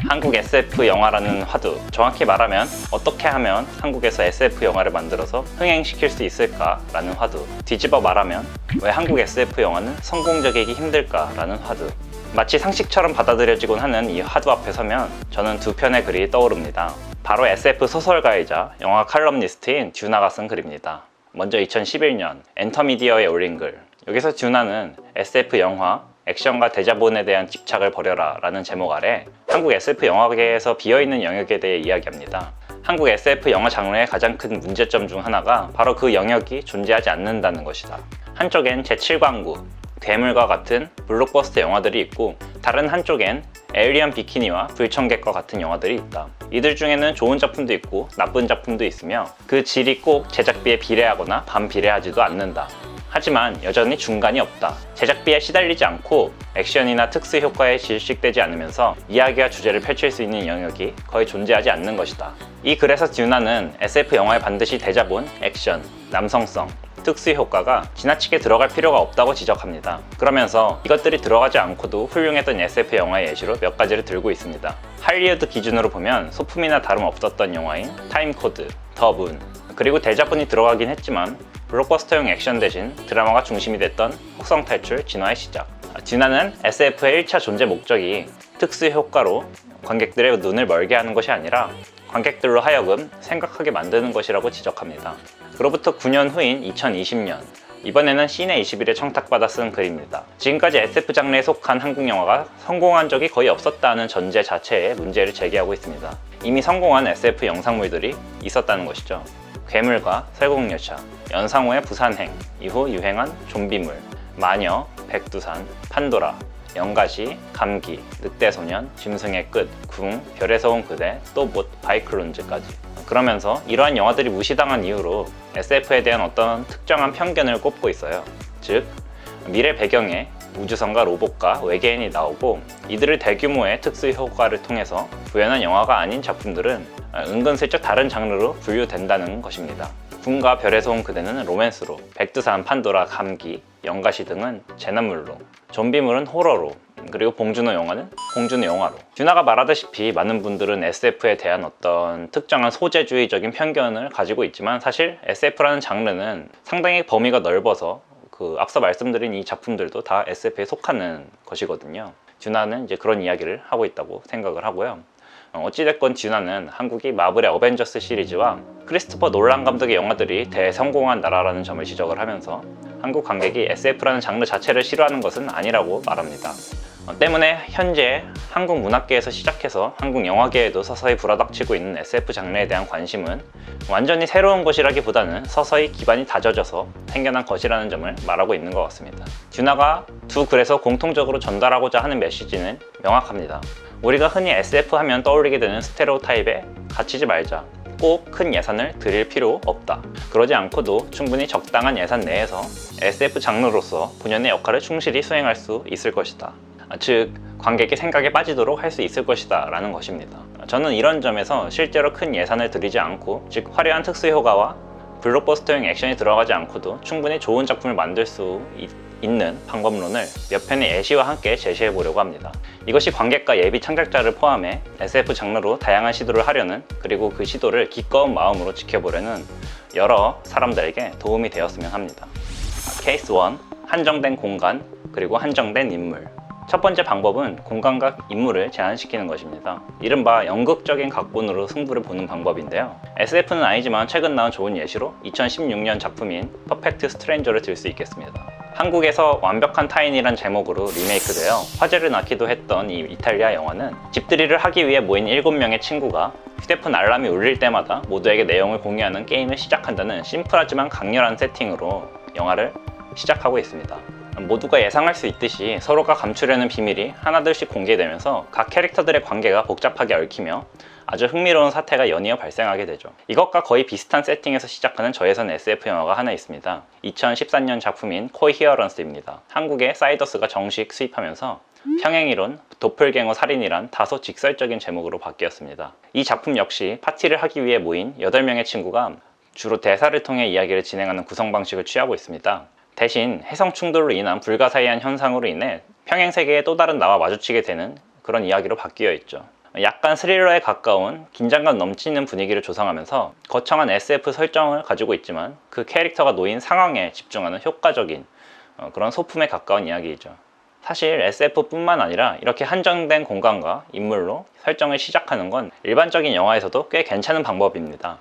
한국 SF 영화라는 화두, 정확히 말하면 어떻게 하면 한국에서 SF 영화를 만들어서 흥행시킬 수 있을까라는 화두, 뒤집어 말하면 왜 한국 SF 영화는 성공적이기 힘들까라는 화두. 마치 상식처럼 받아들여지곤 하는 이 화두 앞에 서면 저는 두 편의 글이 떠오릅니다. 바로 SF 소설가이자 영화 칼럼니스트인 듀나가 쓴 글입니다. 먼저 2011년 엔터미디어에 올린 글. 여기서 듀나는 SF 영화, 액션과 대자본에 대한 집착을 버려라 라는 제목 아래 한국 SF 영화계에서 비어있는 영역에 대해 이야기합니다. 한국 SF 영화 장르의 가장 큰 문제점 중 하나가 바로 그 영역이 존재하지 않는다는 것이다. 한쪽엔 제7광구, 괴물과 같은 블록버스터 영화들이 있고 다른 한쪽엔 에일리언 비키니와 불청객과 같은 영화들이 있다. 이들 중에는 좋은 작품도 있고 나쁜 작품도 있으며 그 질이 꼭 제작비에 비례하거나 반비례하지도 않는다. 하지만 여전히 중간이 없다. 제작비에 시달리지 않고 액션이나 특수 효과에 질식되지 않으면서 이야기와 주제를 펼칠 수 있는 영역이 거의 존재하지 않는 것이다. 이 글에서 듀나는 SF 영화에 반드시 대자본, 액션, 남성성, 특수 효과가 지나치게 들어갈 필요가 없다고 지적합니다. 그러면서 이것들이 들어가지 않고도 훌륭했던 SF 영화의 예시로 몇 가지를 들고 있습니다. 할리우드 기준으로 보면 소품이나 다름없었던 영화인 타임코드, 더 문, 그리고 대자본이 들어가긴 했지만 블록버스터용 액션 대신 드라마가 중심이 됐던 혹성탈출, 진화의 시작. 듀나는 SF의 1차 존재 목적이 특수 효과로 관객들의 눈을 멀게 하는 것이 아니라 관객들로 하여금 생각하게 만드는 것이라고 지적합니다. 그로부터 9년 후인 2020년, 이번에는 시네 21에 청탁받아 쓴 글입니다. 지금까지 SF 장르에 속한 한국 영화가 성공한 적이 거의 없었다는 전제 자체에 문제를 제기하고 있습니다. 이미 성공한 SF 영상물들이 있었다는 것이죠. 괴물과 설국열차, 연상호의 부산행, 이후 유행한 좀비물, 마녀, 백두산, 판도라, 영가시, 감기, 늑대소년, 짐승의 끝, 궁, 별에서 온 그대, 또 못, 바이클론즈까지. 그러면서 이러한 영화들이 무시당한 이유로 SF에 대한 어떤 특정한 편견을 꼽고 있어요. 즉, 미래 배경에 우주선과 로봇과 외계인이 나오고 이들을 대규모의 특수 효과를 통해서 구현한 영화가 아닌 작품들은 은근슬쩍 다른 장르로 분류된다는 것입니다. 궁과 별에서 온 그대는 로맨스로, 백두산, 판도라, 감기, 영가시 등은 재난물로, 좀비물은 호러로, 그리고 봉준호 영화는 봉준호 영화로. 듀나가 말하다시피 많은 분들은 SF에 대한 어떤 특정한 소재주의적인 편견을 가지고 있지만 사실 SF라는 장르는 상당히 범위가 넓어서 앞서 말씀드린 이 작품들도 다 SF에 속하는 것이거든요. 듀나는 이제 그런 이야기를 하고 있다고 생각을 하고요. 어찌됐건 듀나는 한국이 마블의 어벤져스 시리즈와 크리스토퍼 놀란 감독의 영화들이 대성공한 나라라는 점을 지적을 하면서 한국 관객이 SF라는 장르 자체를 싫어하는 것은 아니라고 말합니다. 때문에 현재 한국 문학계에서 시작해서 한국 영화계에도 서서히 불어닥치고 있는 SF 장르에 대한 관심은 완전히 새로운 것이라기보다는 서서히 기반이 다져져서 생겨난 것이라는 점을 말하고 있는 것 같습니다. 듀나가 두 글에서 공통적으로 전달하고자 하는 메시지는 명확합니다. 우리가 흔히 SF 하면 떠올리게 되는 스테레오타입에 갇히지 말자. 꼭 큰 예산을 들일 필요 없다. 그러지 않고도 충분히 적당한 예산 내에서 SF 장르로서 본연의 역할을 충실히 수행할 수 있을 것이다. 즉, 관객의 생각에 빠지도록 할 수 있을 것이다 라는 것입니다. 저는 이런 점에서 실제로 큰 예산을 들이지 않고, 즉 화려한 특수 효과와 블록버스터용 액션이 들어가지 않고도 충분히 좋은 작품을 만들 수 있는 방법론을 몇 편의 예시와 함께 제시해 보려고 합니다. 이것이 관객과 예비 창작자를 포함해 SF 장르로 다양한 시도를 하려는, 그리고 그 시도를 기꺼운 마음으로 지켜보려는 여러 사람들에게 도움이 되었으면 합니다. 케이스 1. 한정된 공간, 그리고 한정된 인물. 첫 번째 방법은 공간과 인물을 제한시키는 것입니다. 이른바 연극적인 각본으로 승부를 보는 방법인데요. SF는 아니지만 최근 나온 좋은 예시로 2016년 작품인 퍼펙트 스트레인저를 들 수 있겠습니다. 한국에서 완벽한 타인이란 제목으로 리메이크되어 화제를 낳기도 했던 이 이탈리아 영화는 집들이를 하기 위해 모인 7명의 친구가 휴대폰 알람이 울릴 때마다 모두에게 내용을 공유하는 게임을 시작한다는 심플하지만 강렬한 세팅으로 영화를 시작하고 있습니다. 모두가 예상할 수 있듯이 서로가 감추려는 비밀이 하나둘씩 공개되면서 각 캐릭터들의 관계가 복잡하게 얽히며 아주 흥미로운 사태가 연이어 발생하게 되죠. 이것과 거의 비슷한 세팅에서 시작하는 저예산 SF 영화가 하나 있습니다. 2014년 작품인 코히어런스입니다. 한국에 사이더스가 정식 수입하면서 평행이론, 도플갱어 살인이란 다소 직설적인 제목으로 바뀌었습니다. 이 작품 역시 파티를 하기 위해 모인 8명의 친구가 주로 대사를 통해 이야기를 진행하는 구성 방식을 취하고 있습니다. 대신 해성 충돌로 인한 불가사의한 현상으로 인해 평행 세계의 또 다른 나와 마주치게 되는 그런 이야기로 바뀌어 있죠. 약간 스릴러에 가까운 긴장감 넘치는 분위기를 조성하면서 거창한 SF 설정을 가지고 있지만 그 캐릭터가 놓인 상황에 집중하는 효과적인 그런 소품에 가까운 이야기이죠. 사실 SF뿐만 아니라 이렇게 한정된 공간과 인물로 설정을 시작하는 건 일반적인 영화에서도 꽤 괜찮은 방법입니다.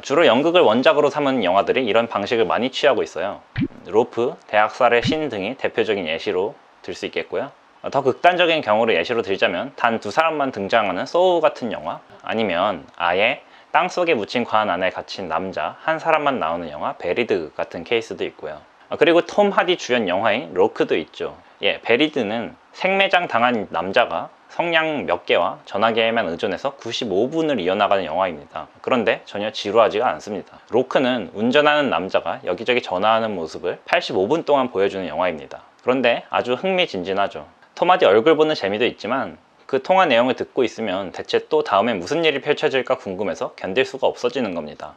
주로 연극을 원작으로 삼은 영화들이 이런 방식을 많이 취하고 있어요. 로프, 대학살의 신 등이 대표적인 예시로 들 수 있겠고요. 더 극단적인 경우를 예시로 들자면 단 두 사람만 등장하는 소우 같은 영화, 아니면 아예 땅속에 묻힌 관 안에 갇힌 남자 한 사람만 나오는 영화 베리드 같은 케이스도 있고요. 그리고 톰 하디 주연 영화인 로크도 있죠. 베리드는 생매장 당한 남자가 성냥 몇 개와 전화기에만 의존해서 95분을 이어나가는 영화입니다. 그런데 전혀 지루하지가 않습니다. 로크는 운전하는 남자가 여기저기 전화하는 모습을 85분 동안 보여주는 영화입니다. 그런데 아주 흥미진진하죠. 톰 하디 얼굴 보는 재미도 있지만 그 통화 내용을 듣고 있으면 대체 또 다음에 무슨 일이 펼쳐질까 궁금해서 견딜 수가 없어지는 겁니다.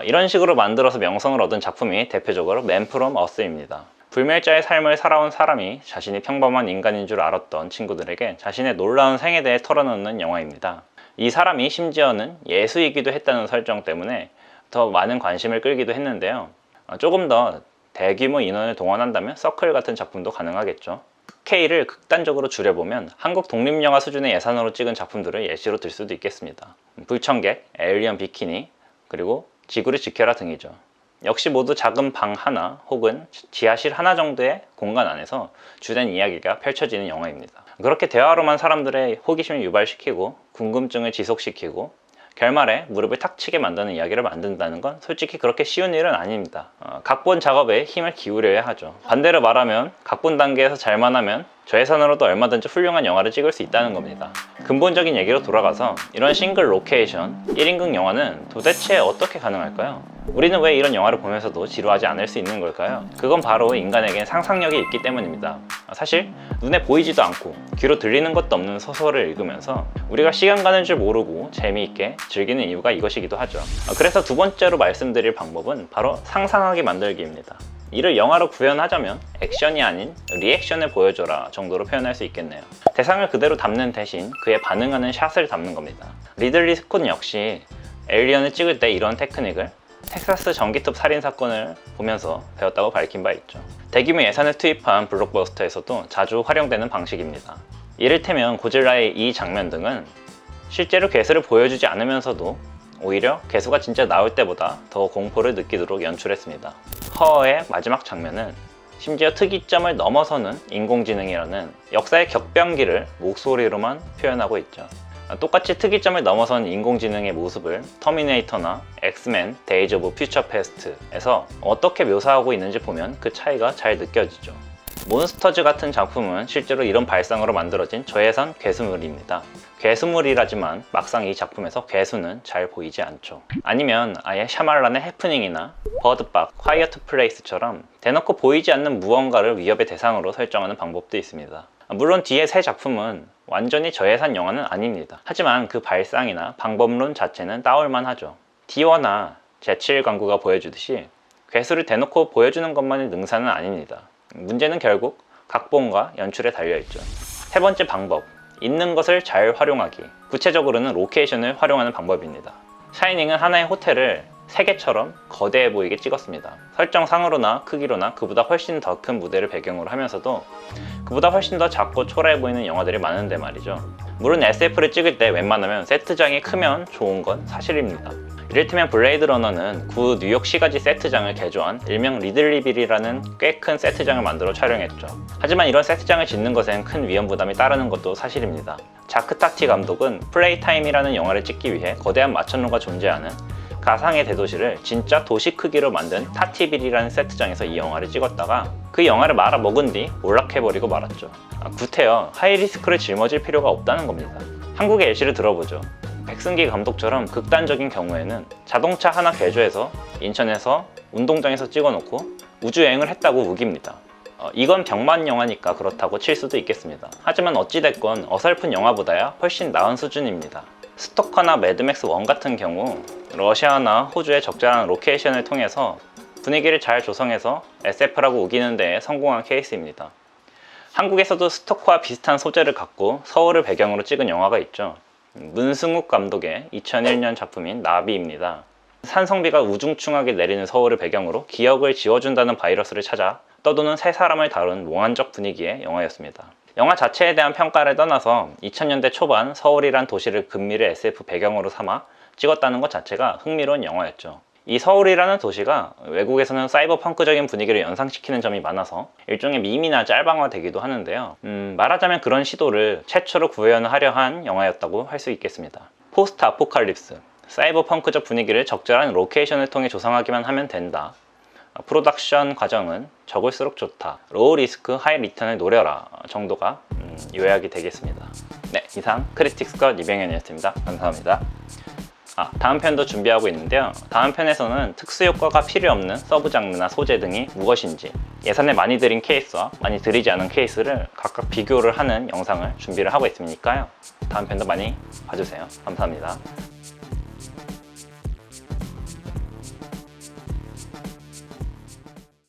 이런 식으로 만들어서 명성을 얻은 작품이 대표적으로 맨 프롬 어스입니다. 불멸자의 삶을 살아온 사람이 자신이 평범한 인간인 줄 알았던 친구들에게 자신의 놀라운 생에 대해 털어놓는 영화입니다. 이 사람이 심지어는 예수이기도 했다는 설정 때문에 더 많은 관심을 끌기도 했는데요. 조금 더 대규모 인원을 동원한다면 서클 같은 작품도 가능하겠죠. 스케일을 극단적으로 줄여보면 한국 독립영화 수준의 예산으로 찍은 작품들을 예시로 들 수도 있겠습니다. 불청객, 에일리언 비키니, 그리고 지구를 지켜라 등이죠. 역시 모두 작은 방 하나 혹은 지하실 하나 정도의 공간 안에서 주된 이야기가 펼쳐지는 영화입니다. 그렇게 대화로만 사람들의 호기심을 유발시키고 궁금증을 지속시키고 결말에 무릎을 탁 치게 만드는 이야기를 만든다는 건 솔직히 그렇게 쉬운 일은 아닙니다. 각본 작업에 힘을 기울여야 하죠. 반대로 말하면 각본 단계에서 잘만 하면 저 예산으로도 얼마든지 훌륭한 영화를 찍을 수 있다는 겁니다. 근본적인 얘기로 돌아가서 이런 싱글 로케이션 1인극 영화는 도대체 어떻게 가능할까요? 우리는 왜 이런 영화를 보면서도 지루하지 않을 수 있는 걸까요? 그건 바로 인간에겐 상상력이 있기 때문입니다. 사실 눈에 보이지도 않고 귀로 들리는 것도 없는 소설을 읽으면서 우리가 시간 가는 줄 모르고 재미있게 즐기는 이유가 이것이기도 하죠. 그래서 두 번째로 말씀드릴 방법은 바로 상상하게 만들기입니다. 이를 영화로 구현하자면 액션이 아닌 리액션을 보여줘라 정도로 표현할 수 있겠네요. 대상을 그대로 담는 대신 그에 반응하는 샷을 담는 겁니다. 리들리 스콧 역시 에일리언을 찍을 때 이런 테크닉을 텍사스 전기톱 살인사건을 보면서 배웠다고 밝힌 바 있죠. 대규모 예산을 투입한 블록버스터에서도 자주 활용되는 방식입니다. 이를테면 고질라의 이 장면 등은 실제로 괴수를 보여주지 않으면서도 오히려 괴수가 진짜 나올 때보다 더 공포를 느끼도록 연출했습니다. 허의 마지막 장면은 심지어 특이점을 넘어서는 인공지능이라는 역사의 격변기를 목소리로만 표현하고 있죠. 똑같이 특이점을 넘어선 인공지능의 모습을 터미네이터나 엑스맨, 데이즈 오브 퓨처 패스트에서 어떻게 묘사하고 있는지 보면 그 차이가 잘 느껴지죠. 몬스터즈 같은 작품은 실제로 이런 발상으로 만들어진 저예산 괴수물입니다. 괴수물이라지만 막상 이 작품에서 괴수는 잘 보이지 않죠. 아니면 아예 샤말란의 해프닝이나 버드박, 콰이어트 플레이스처럼 대놓고 보이지 않는 무언가를 위협의 대상으로 설정하는 방법도 있습니다. 물론 뒤에 세 작품은 완전히 저예산 영화는 아닙니다. 하지만 그 발상이나 방법론 자체는 따올만 하죠. D1나 제7 광고가 보여주듯이 괴수를 대놓고 보여주는 것만이 능사는 아닙니다. 문제는 결국 각본과 연출에 달려있죠. 세 번째 방법, 있는 것을 잘 활용하기. 구체적으로는 로케이션을 활용하는 방법입니다. 샤이닝은 하나의 호텔을 세계처럼 거대해 보이게 찍었습니다. 설정상으로나 크기로나 그보다 훨씬 더 큰 무대를 배경으로 하면서도 그보다 훨씬 더 작고 초라해 보이는 영화들이 많은데 말이죠. 물론 SF를 찍을 때 웬만하면 세트장이 크면 좋은 건 사실입니다. 이를테면 블레이드 러너는 구 뉴욕 시가지 세트장을 개조한 일명 리들리빌이라는 꽤 큰 세트장을 만들어 촬영했죠. 하지만 이런 세트장을 짓는 것엔 큰 위험 부담이 따르는 것도 사실입니다. 자크 타티 감독은 플레이타임이라는 영화를 찍기 위해 거대한 마천루가 존재하는 가상의 대도시를 진짜 도시 크기로 만든 타티빌이라는 세트장에서 이 영화를 찍었다가 그 영화를 말아먹은 뒤 몰락해버리고 말았죠. 구태여 하이리스크를 짊어질 필요가 없다는 겁니다. 한국의 예시를 들어보죠. 백승기 감독처럼 극단적인 경우에는 자동차 하나 개조해서 인천에서 운동장에서 찍어놓고 우주여행을 했다고 우깁니다. 이건 병만 영화니까 그렇다고 칠 수도 있겠습니다. 하지만 어찌됐건 어설픈 영화보다야 훨씬 나은 수준입니다. 스토커나 매드맥스 1 같은 경우 러시아나 호주의 적절한 로케이션을 통해서 분위기를 잘 조성해서 SF라고 우기는 데에 성공한 케이스입니다. 한국에서도 스토커와 비슷한 소재를 갖고 서울을 배경으로 찍은 영화가 있죠. 문승욱 감독의 2001년 작품인 나비입니다. 산성비가 우중충하게 내리는 서울을 배경으로 기억을 지워준다는 바이러스를 찾아 떠도는 세 사람을 다룬 몽환적 분위기의 영화였습니다. 영화 자체에 대한 평가를 떠나서 2000년대 초반 서울이란 도시를 금밀의 SF 배경으로 삼아 찍었다는 것 자체가 흥미로운 영화였죠. 이 서울이라는 도시가 외국에서는 사이버펑크적인 분위기를 연상시키는 점이 많아서 일종의 밈이나 짤방화 되기도 하는데요. 말하자면 그런 시도를 최초로 구현하려 한 영화였다고 할 수 있겠습니다. 포스트 아포칼립스, 사이버펑크적 분위기를 적절한 로케이션을 통해 조성하기만 하면 된다. 프로덕션 과정은 적을수록 좋다. 로우 리스크 하이 리턴을 노려라 정도가 요약이 되겠습니다. 네, 이상 크리틱스컷 이병현이었습니다. 감사합니다. 다음 편도 준비하고 있는데요. 다음 편에서는 특수효과가 필요 없는 서브 장르나 소재 등이 무엇인지, 예산을 많이 들인 케이스와 많이 들이지 않은 케이스를 각각 비교를 하는 영상을 준비를 하고 있으니까요. 다음 편도 많이 봐주세요. 감사합니다.